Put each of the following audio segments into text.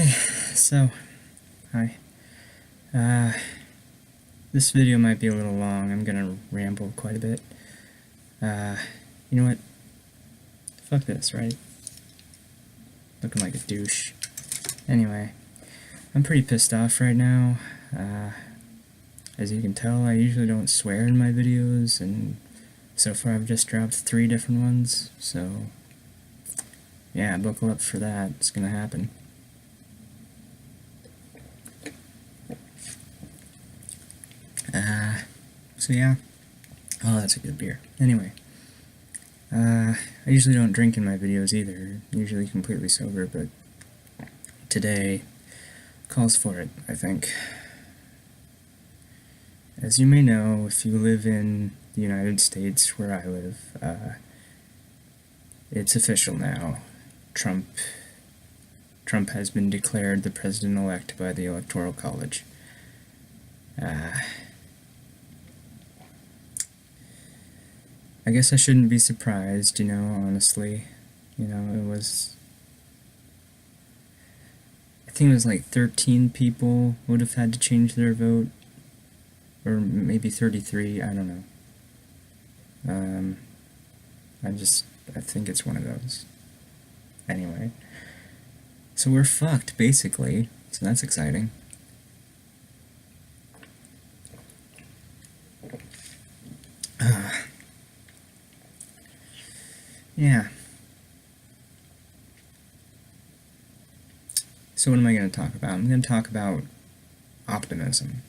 Okay, so, hi. Uh, this video might be a little long. I'm gonna ramble quite a bit. You know what? Fuck this, right? Looking like a douche. Anyway, I'm pretty pissed off right now. As you can tell, I usually don't swear in my videos, and so far I've just dropped 3 different ones, so yeah, buckle up for that. It's gonna happen. So yeah. Oh, that's a good beer. Anyway. I usually don't drink in my videos either, usually completely sober, but today calls for it, I think. As you may know, if you live in the United States where I live, it's official now. Trump has been declared the president-elect by the Electoral College. I guess I shouldn't be surprised, you know, honestly. You know, it was... I think it was like 13 people would have had to change their vote. Or maybe 33, I don't know. I think it's one of those. Anyway. So we're fucked, basically. So that's exciting. Yeah. So what am I going to talk about? I'm going to talk about optimism,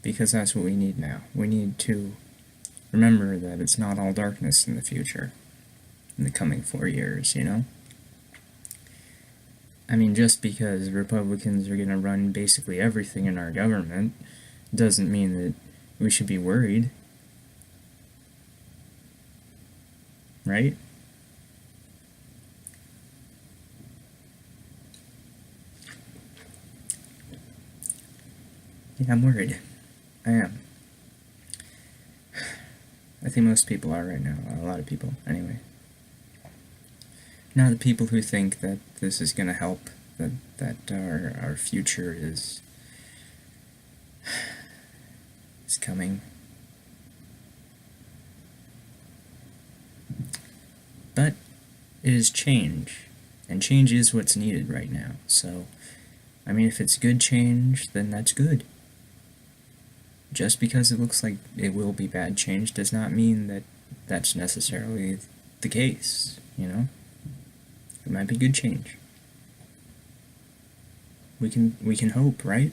because that's what we need now. We need to remember that it's not all darkness in the future, in the coming 4 years, you know? I mean, just because Republicans are going to run basically everything in our government doesn't mean that we should be worried. Right? Yeah, I'm worried. I am. I think most people are right now. A lot of people, anyway. Now the people who think that this is going to help, that our future is coming. But it is change, and change is what's needed right now. So, I mean, if it's good change, then that's good. Just because it looks like it will be bad change does not mean that that's necessarily the case, you know? It might be good change. We can hope, right?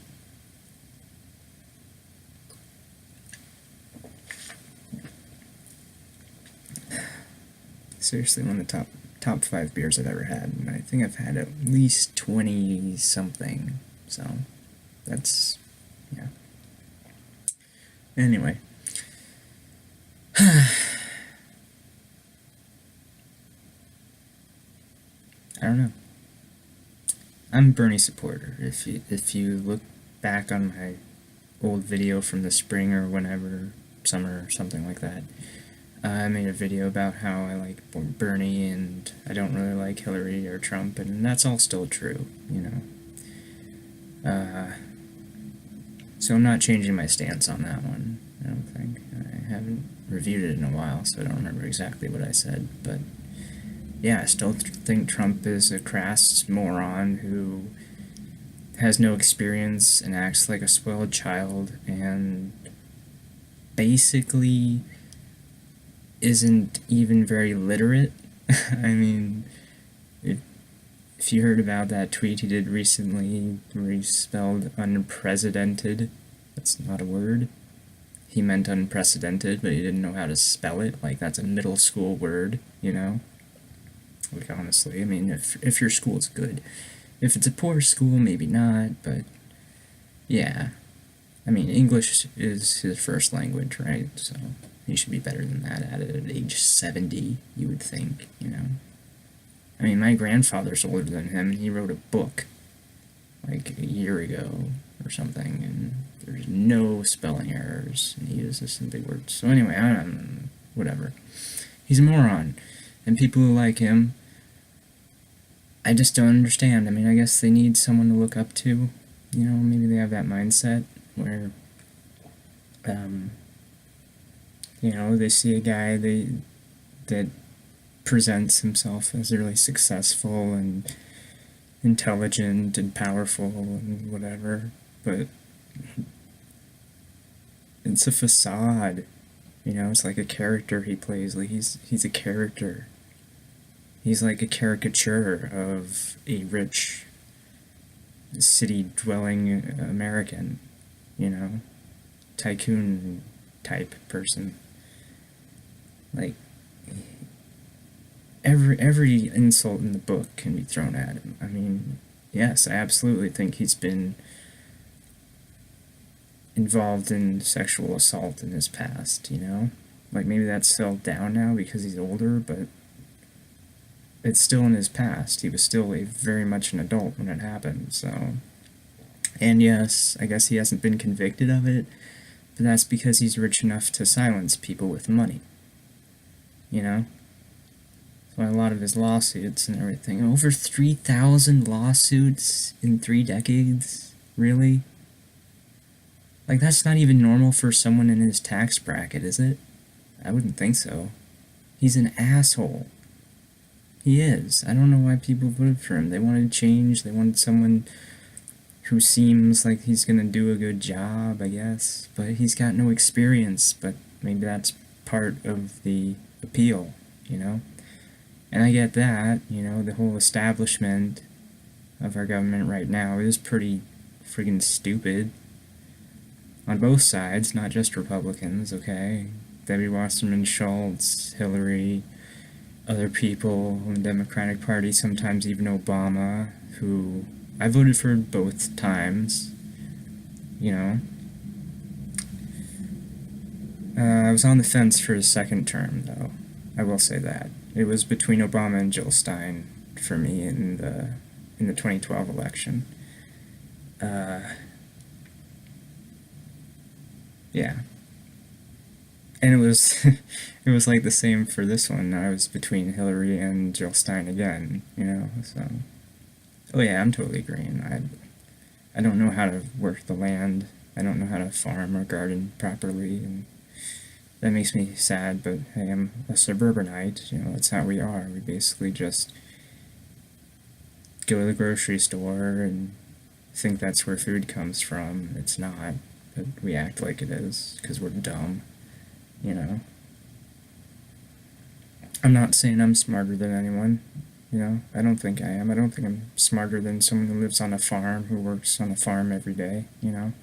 Seriously, one of the top 5 beers I've ever had, and I think I've had at least 20 something. So that's, yeah. Anyway. I don't know. I'm a Bernie supporter. If you look back on my old video from the spring or whenever, summer or something like that, I made a video about how I like Bernie and I don't really like Hillary or Trump, and that's all still true, you know. So I'm not changing my stance on that one, I don't think. I haven't reviewed it in a while, so I don't remember exactly what I said, but yeah, I still think Trump is a crass moron who has no experience and acts like a spoiled child and basically isn't even very literate. I mean, if you heard about that tweet he did recently where he spelled unprecedented, that's not a word. He meant unprecedented, but he didn't know how to spell it. Like, that's a middle school word, you know? Like, honestly, I mean, if your school's good. If it's a poor school, maybe not, but yeah. I mean, English is his first language, right? So he should be better than that at age 70, you would think, you know? I mean, my grandfather's older than him, and he wrote a book, like, a year ago or something, and there's no spelling errors, and he uses some big words. So anyway, whatever. He's a moron, and people who like him I just don't understand. I mean, I guess they need someone to look up to. You know, maybe they have that mindset where, um, you know, they see a guy that presents himself as really successful and intelligent and powerful and whatever, but it's a facade. You know, it's like a character he plays. Like he's a character. He's like a caricature of a rich city-dwelling American, you know, tycoon type person. Like every insult in the book can be thrown at him. I mean, yes, I absolutely think he's been involved in sexual assault in his past, you know? Like maybe that's settled down now because he's older, but it's still in his past. He was still very much an adult when it happened, so. And yes, I guess he hasn't been convicted of it, but that's because he's rich enough to silence people with money. You know? So a lot of his lawsuits and everything. Over 3,000 lawsuits in 3 decades? Really? Like, that's not even normal for someone in his tax bracket, is it? I wouldn't think so. He's an asshole. He is. I don't know why people voted for him. They wanted change. They wanted someone who seems like he's gonna do a good job, I guess. But he's got no experience. But maybe that's part of the appeal, you know? And I get that, you know, the whole establishment of our government right now is pretty friggin' stupid. On both sides, not just Republicans, okay? Debbie Wasserman Schultz, Hillary, other people in the Democratic Party, sometimes even Obama, who I voted for both times, you know. I was on the fence for his second term, though. I will say that. It was between Obama and Jill Stein for me in the 2012 election. Yeah. And it was it was like the same for this one. I was between Hillary and Jill Stein again, you know, so oh yeah, I'm totally green. I don't know how to work the land. I don't know how to farm or garden properly, and that makes me sad, but hey, I'm a suburbanite, you know, that's how we are. We basically just go to the grocery store and think that's where food comes from. It's not, but we act like it is, because we're dumb, you know. I'm not saying I'm smarter than anyone, you know. I don't think I am. I don't think I'm smarter than someone who lives on a farm, who works on a farm every day, you know.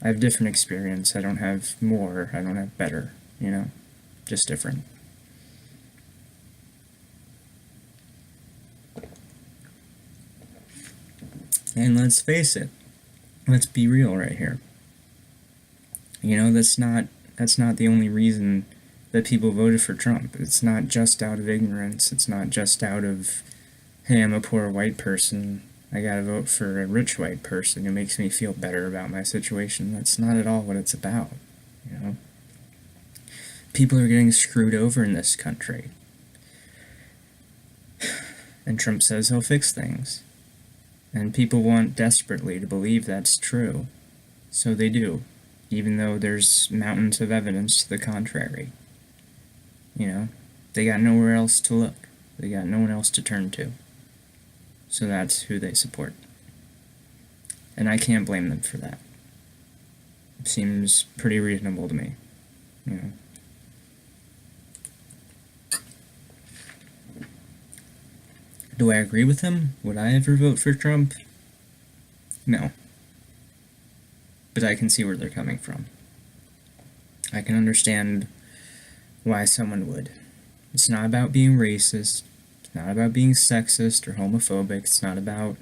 I have different experience. I don't have more. I don't have better, you know. Just different. And let's face it. Let's be real right here. You know, that's not the only reason that people voted for Trump. It's not just out of ignorance. It's not just out of, hey, I'm a poor white person, I gotta vote for a rich white person who makes me feel better about my situation. That's not at all what it's about, you know? People are getting screwed over in this country. And Trump says he'll fix things. And people want desperately to believe that's true. So they do, even though there's mountains of evidence to the contrary. You know? They got nowhere else to look. They got no one else to turn to. So that's who they support. And I can't blame them for that. It seems pretty reasonable to me, you know. Do I agree with him? Would I ever vote for Trump? No. But I can see where they're coming from. I can understand why someone would. It's not about being racist. It's not about being sexist or homophobic. It's not about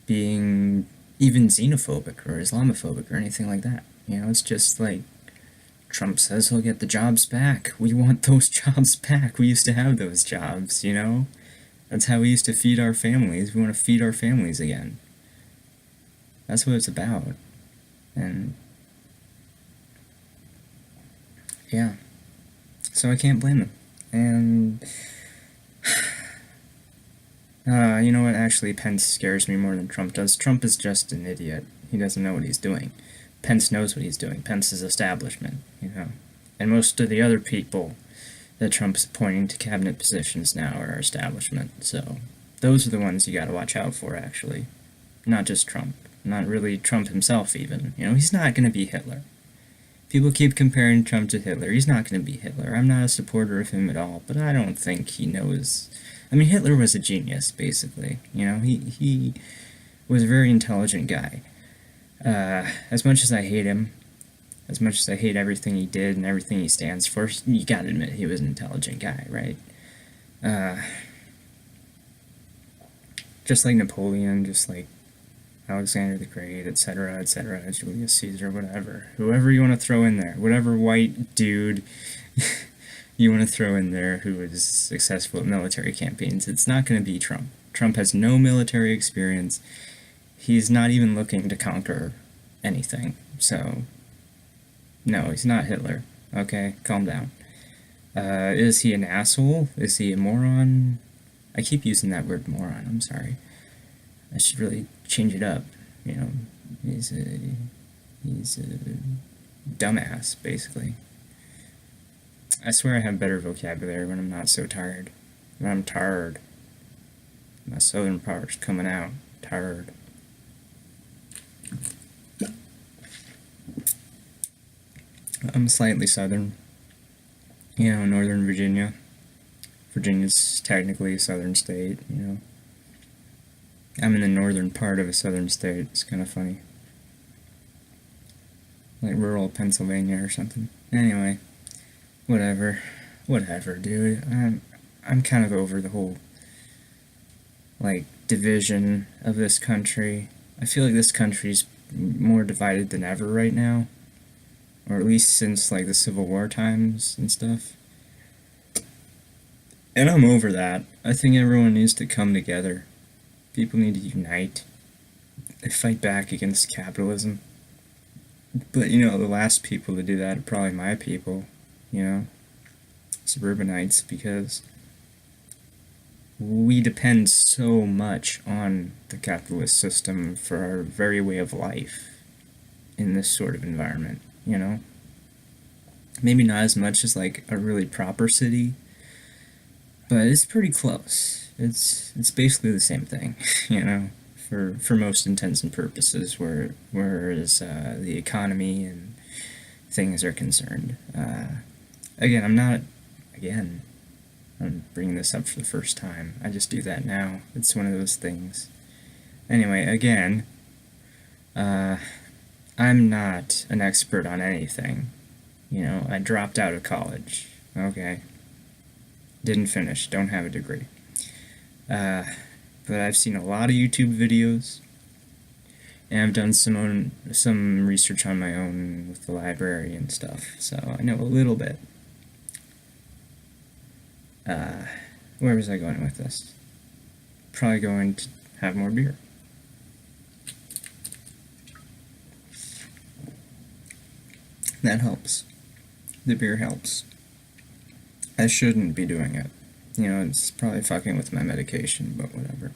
being even xenophobic or Islamophobic or anything like that. You know, it's just like, Trump says he'll get the jobs back. We want those jobs back. We used to have those jobs, you know? That's how we used to feed our families. We want to feed our families again. That's what it's about. And yeah. So I can't blame them. And You know what? Actually, Pence scares me more than Trump does. Trump is just an idiot. He doesn't know what he's doing. Pence knows what he's doing. Pence is establishment, you know. And most of the other people that Trump's appointing to cabinet positions now are establishment. So those are the ones you got to watch out for, actually. Not just Trump. Not really Trump himself, even. You know, he's not going to be Hitler. People keep comparing Trump to Hitler. He's not going to be Hitler. I'm not a supporter of him at all, but I don't think he knows. I mean, Hitler was a genius, basically. You know, he was a very intelligent guy. As much as I hate him, as much as I hate everything he did and everything he stands for, you gotta admit he was an intelligent guy, right? Just like Napoleon, just like Alexander the Great, etc., Julius Caesar, whatever. Whoever you want to throw in there, whatever white dude you want to throw in there who was successful at military campaigns, it's not going to be Trump. Trump has no military experience. He's not even looking to conquer anything. So, no, he's not Hitler. Okay, calm down. Is he an asshole? Is he a moron? I keep using that word moron, I'm sorry. I should really change it up. You know, he's a dumbass, basically. I swear I have better vocabulary when I'm not so tired. When I'm tired. My southern part's coming out. Tired. I'm slightly southern. You know, Northern Virginia. Virginia's technically a southern state, you know. I'm in the northern part of a southern state. It's kind of funny. Like rural Pennsylvania or something. Anyway, whatever. Whatever, dude. I'm kind of over the whole, like, division of this country. I feel like this country's more divided than ever right now. Or at least since, like, the Civil War times and stuff. And I'm over that. I think everyone needs to come together. People need to unite. They fight back against capitalism. But, you know, the last people to do that are probably my people, you know, suburbanites, because we depend so much on the capitalist system for our very way of life in this sort of environment, you know? Maybe not as much as, like, a really proper city, but it's pretty close. It's basically the same thing, you know, for most intents and purposes, whereas the economy and things are concerned. Again, I'm bringing this up for the first time. I just do that now. It's one of those things. Anyway, again, I'm not an expert on anything. You know, I dropped out of college. Okay. Didn't finish. Don't have a degree. But I've seen a lot of YouTube videos, and I've done some research on my own with the library and stuff, so I know a little bit. Where was I going with this? Probably going to have more beer. That helps. The beer helps. I shouldn't be doing it. You know, it's probably fucking with my medication, but whatever.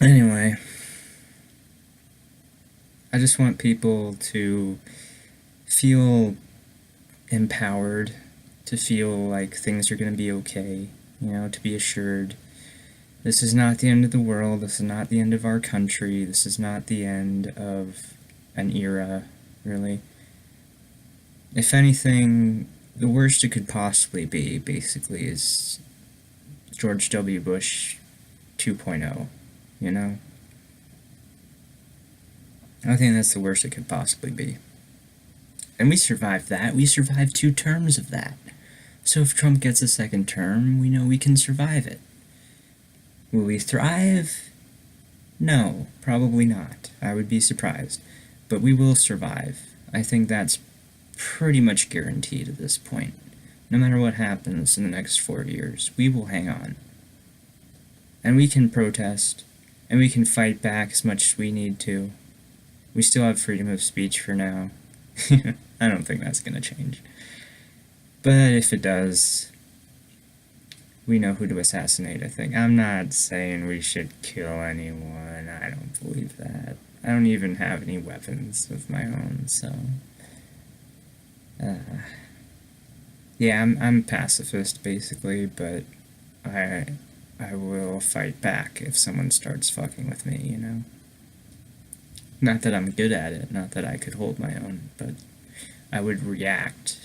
Anyway, I just want people to feel empowered, to feel like things are going to be okay, you know, to be assured this is not the end of the world, this is not the end of our country, this is not the end of an era, really. If anything, the worst it could possibly be, basically, is George W. Bush 2.0, you know? I think that's the worst it could possibly be. And we survived that. We survived 2 terms of that. So if Trump gets a second term, we know we can survive it. Will we thrive? No, probably not. I would be surprised. But we will survive. I think that's pretty much guaranteed at this point. No matter what happens in the next 4 years, we will hang on. And we can protest, and we can fight back as much as we need to. We still have freedom of speech for now. I don't think that's going to change. But if it does, we know who to assassinate, I think. I'm not saying we should kill anyone. I don't believe that. I don't even have any weapons of my own, so... yeah, I'm pacifist, basically, but I will fight back if someone starts fucking with me, you know? Not that I'm good at it, not that I could hold my own, but I would react.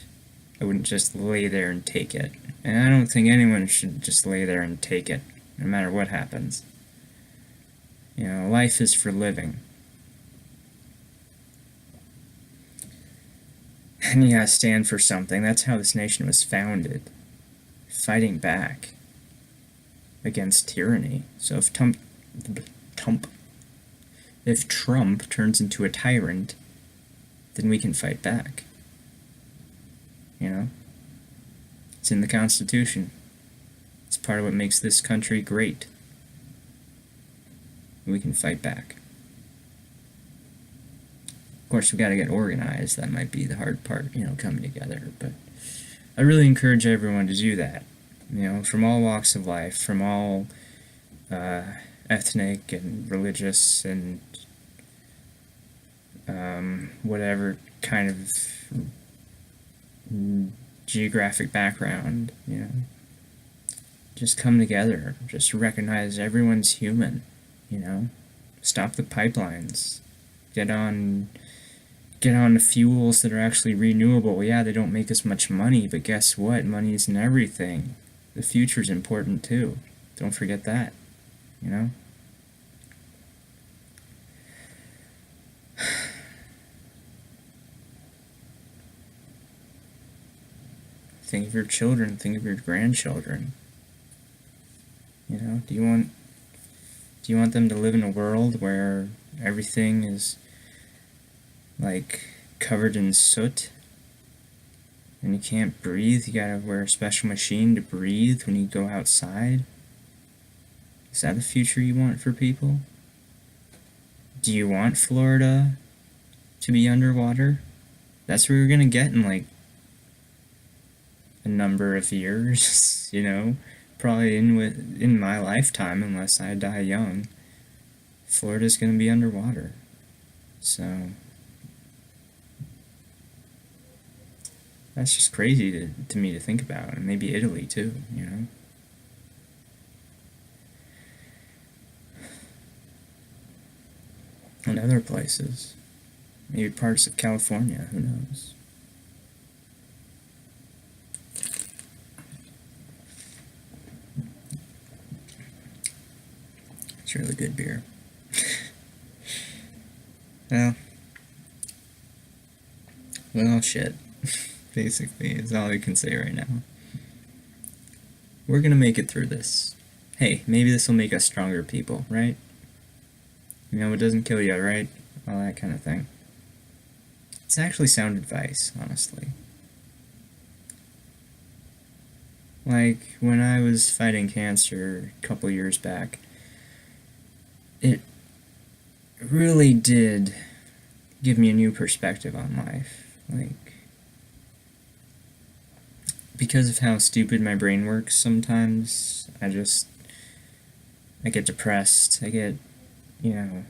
I wouldn't just lay there and take it. And I don't think anyone should just lay there and take it, no matter what happens. You know, life is for living. And you gotta stand for something. That's how this nation was founded. Fighting back against tyranny. So if Trump turns into a tyrant, then we can fight back. You know? It's in the Constitution. It's part of what makes this country great. We can fight back. Of course, we gotta get organized. That might be the hard part, you know, coming together. But I really encourage everyone to do that. You know, from all walks of life, from all ethnic and religious and whatever kind of geographic background, you know. Just come together. Just recognize everyone's human, you know. Stop the pipelines. Get on the fuels that are actually renewable. Yeah, they don't make as much money, but guess what? Money isn't everything. The future's important too. Don't forget that, you know? Think of your children, think of your grandchildren. You know, do you want them to live in a world where everything is like covered in soot and you can't breathe? You gotta wear a special machine to breathe when you go outside? Is that the future you want for people? Do you want Florida to be underwater? That's where we're gonna get in like a number of years, you know, probably in my lifetime, unless I die young. Florida's gonna be underwater. So that's just crazy to me to think about, and maybe Italy too, you know. And other places, maybe parts of California, who knows. It's really good beer. Well, shit. Basically, is all I can say right now. We're gonna make it through this. Hey, maybe this will make us stronger people, right? You know, it doesn't kill you, right? All that kind of thing. It's actually sound advice, honestly. Like, when I was fighting cancer a couple years back, it really did give me a new perspective on life. Like, because of how stupid my brain works sometimes, I get depressed. I get, you know,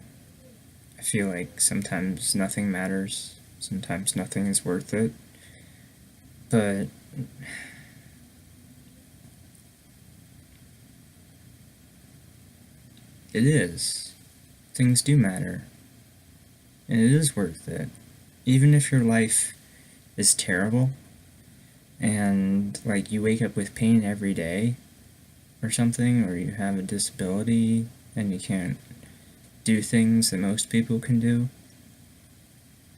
I feel like sometimes nothing matters. Sometimes nothing is worth it. But it is. Things do matter. And it is worth it. Even if your life is terrible, and, like, you wake up with pain every day, or something, or you have a disability, and you can't do things that most people can do,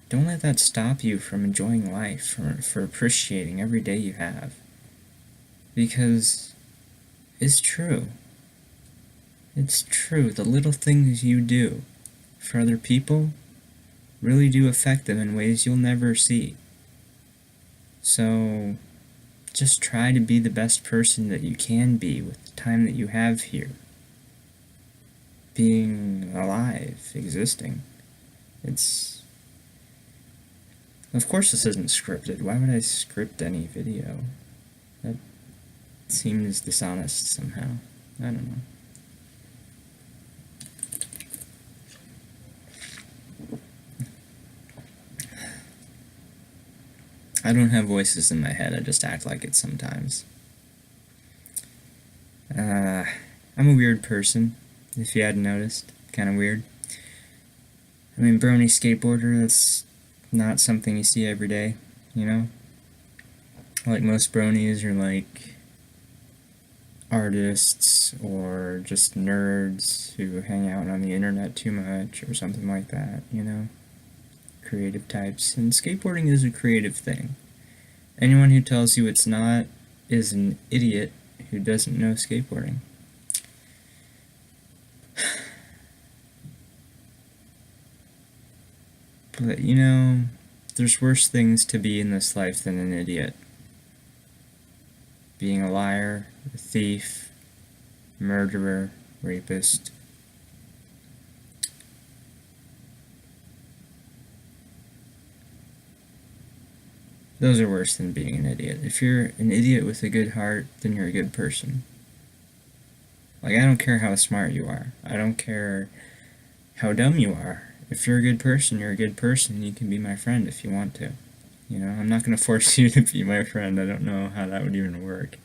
don't let that stop you from enjoying life, for appreciating every day you have. Because it's true. It's true. The little things you do for other people really do affect them in ways you'll never see. So just try to be the best person that you can be with the time that you have here. Being alive, existing. It's... Of course this isn't scripted. Why would I script any video? seems dishonest somehow. I don't know. I don't have voices in my head, I just act like it sometimes. I'm a weird person, if you hadn't noticed. Kinda weird. I mean, brony skateboarder, that's not something you see every day, you know? Like, most bronies are like artists or just nerds who hang out on the internet too much or something like that, you know? Creative types. And skateboarding is a creative thing. Anyone who tells you it's not is an idiot who doesn't know skateboarding. But, you know, there's worse things to be in this life than an idiot. Being a liar, a thief, murderer, rapist. Those are worse than being an idiot. If you're an idiot with a good heart, then you're a good person. Like, I don't care how smart you are. I don't care how dumb you are. If you're a good person, you're a good person. You can be my friend if you want to. You know, I'm not going to force you to be my friend. I don't know how that would even work.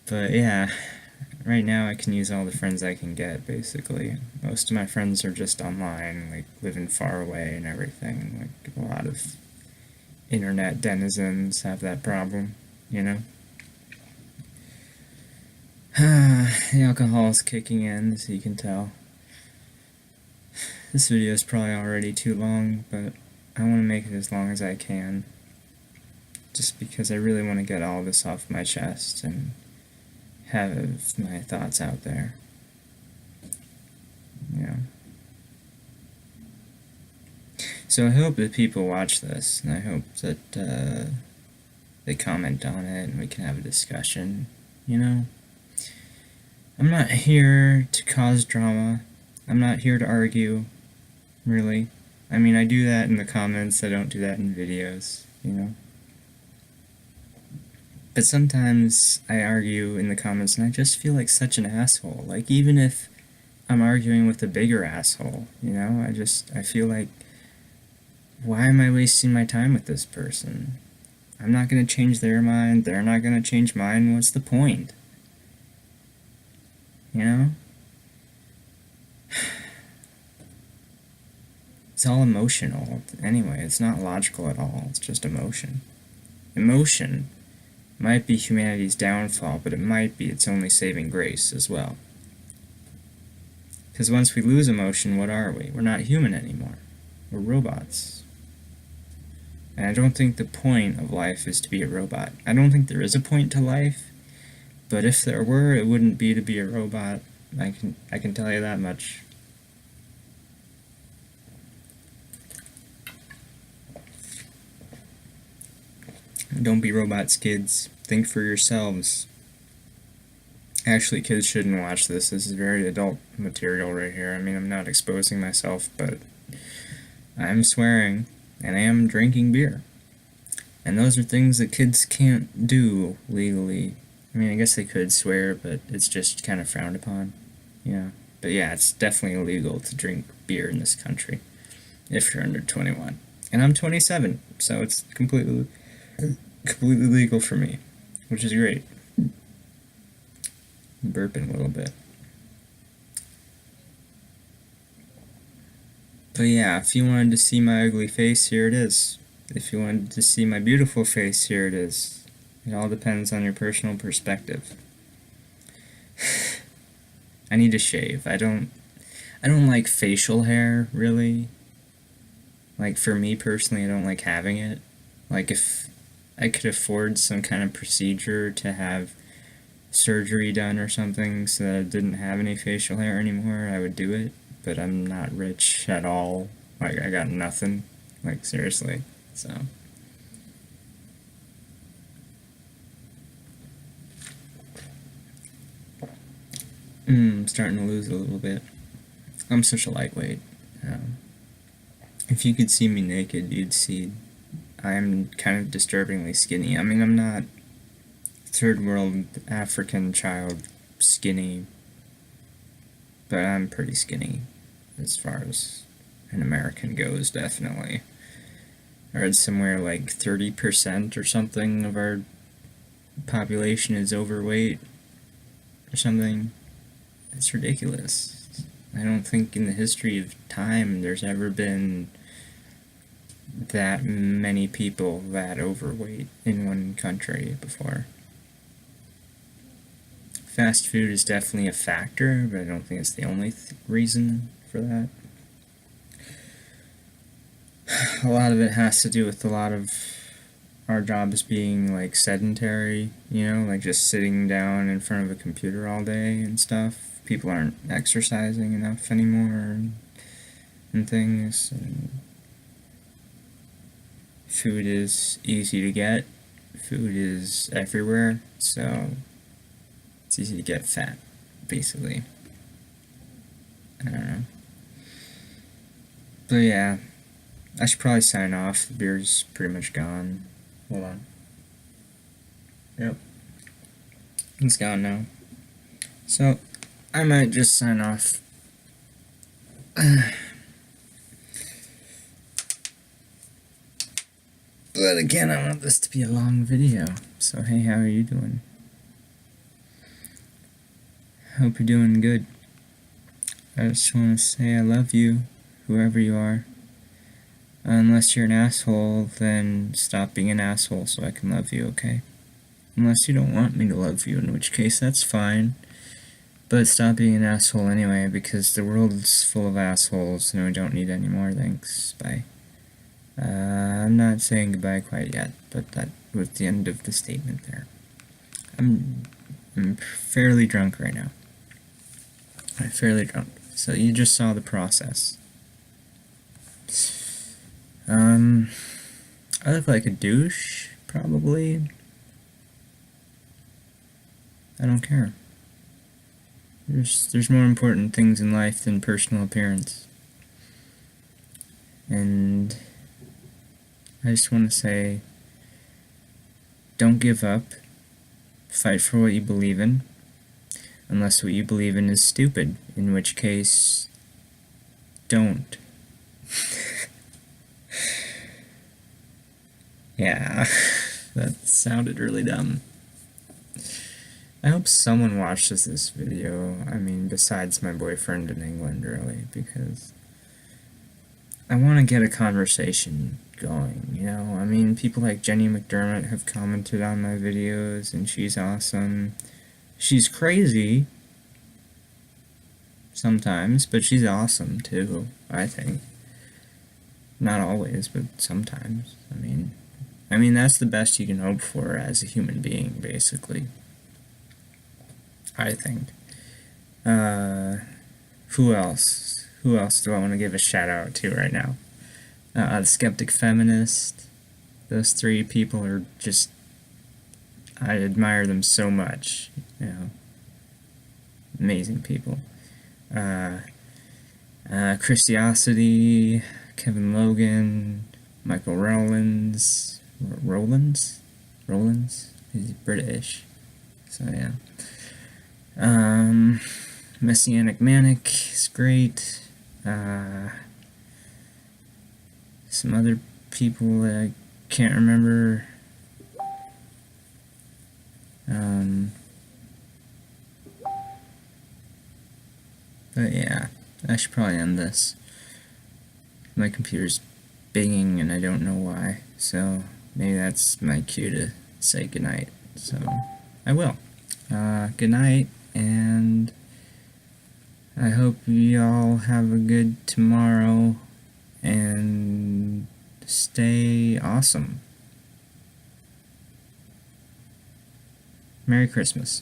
But yeah, right now I can use all the friends I can get, basically. Most of my friends are just online, like living far away and everything. Like, a lot of internet denizens have that problem, you know? The alcohol is kicking in, as you can tell. This video is probably already too long, but I want to make it as long as I can. Just because I really want to get all this off my chest and have my thoughts out there. Yeah. So I hope that people watch this, and I hope that they comment on it and we can have a discussion, you know? I'm not here to cause drama. I'm not here to argue, really. I mean, I do that in the comments, I don't do that in videos, you know? But sometimes I argue in the comments and I just feel like such an asshole. Like, even if I'm arguing with a bigger asshole, you know? I feel like, why am I wasting my time with this person? I'm not gonna change their mind, they're not gonna change mine, what's the point? You know? It's all emotional. Anyway, it's not logical at all, it's just emotion. Emotion might be humanity's downfall, but it might be its only saving grace as well. Because once we lose emotion, what are we? We're not human anymore. We're robots. And I don't think the point of life is to be a robot. I don't think there is a point to life, but if there were, it wouldn't be to be a robot. I can tell you that much. Don't be robots, kids. Think for yourselves. Actually, kids shouldn't watch this. This is very adult material right here. I mean, I'm not exposing myself, but I'm swearing, and I am drinking beer. And those are things that kids can't do legally. I mean, I guess they could swear, but it's just kind of frowned upon, you know. But yeah, it's definitely illegal to drink beer in this country if you're under 21. And I'm 27, so it's completely legal for me, which is great. I'm burping a little bit. But yeah, if you wanted to see my ugly face, here it is. If you wanted to see my beautiful face, here it is. It all depends on your personal perspective. I need to shave. I don't like facial hair, really. Like, for me personally, I don't like having it. Like, if I could afford some kind of procedure to have surgery done or something so that I didn't have any facial hair anymore, I would do it. But I'm not rich at all. Like, I got nothing. Like, seriously. So. I'm starting to lose a little bit. I'm such a lightweight. If you could see me naked, you'd see I'm kind of disturbingly skinny. I mean, I'm not third world African child skinny, but I'm pretty skinny as far as an American goes, definitely. I read somewhere like 30% or something of our population is overweight or something. It's ridiculous. I don't think in the history of time there's ever been that many people that overweight in one country before. Fast food is definitely a factor, but I don't think it's the only reason for that. A lot of it has to do with a lot of our jobs being like sedentary, like just sitting down in front of a computer all day and stuff. People aren't exercising enough anymore and things. And food is easy to get. Food is everywhere, so it's easy to get fat, basically. I don't know. But yeah, I should probably sign off. The beer's pretty much gone. Hold on. Yep. It's gone now. So, I might just sign off. But again, I want this to be a long video. So, hey, how are you doing? Hope you're doing good. I just want to say I love you, whoever you are. Unless you're an asshole, then stop being an asshole so I can love you, okay? Unless you don't want me to love you, in which case that's fine. But stop being an asshole anyway, because the world's full of assholes and we don't need any more. Thanks. Bye. I'm not saying goodbye quite yet, but that was the end of the statement there. I'm fairly drunk right now. I'm fairly drunk. So you just saw the process. I look like a douche, probably. I don't care. There's more important things in life than personal appearance. And I just want to say, don't give up. Fight for what you believe in. Unless what you believe in is stupid, in which case, don't. Yeah, that sounded really dumb. I hope someone watches this video, besides my boyfriend in England, really, because I want to get a conversation going, people like Jenny McDermott have commented on my videos, and she's awesome. She's crazy sometimes, but she's awesome, too, I think. Not always, but sometimes. That's the best you can hope for as a human being, basically. I think. Who else? Who else do I want to give a shout out to right now? The Skeptic Feminist. Those three people are just... I admire them so much. Amazing people. Kristi, Kevin Logan, Michael Rowlands. He's British. So yeah. Messianic Manic is great. Some other people that I can't remember. But yeah, I should probably end this. My computer's binging and I don't know why, so maybe that's my cue to say goodnight. So I will. Good night, and I hope y'all have a good tomorrow, and stay awesome. Merry Christmas.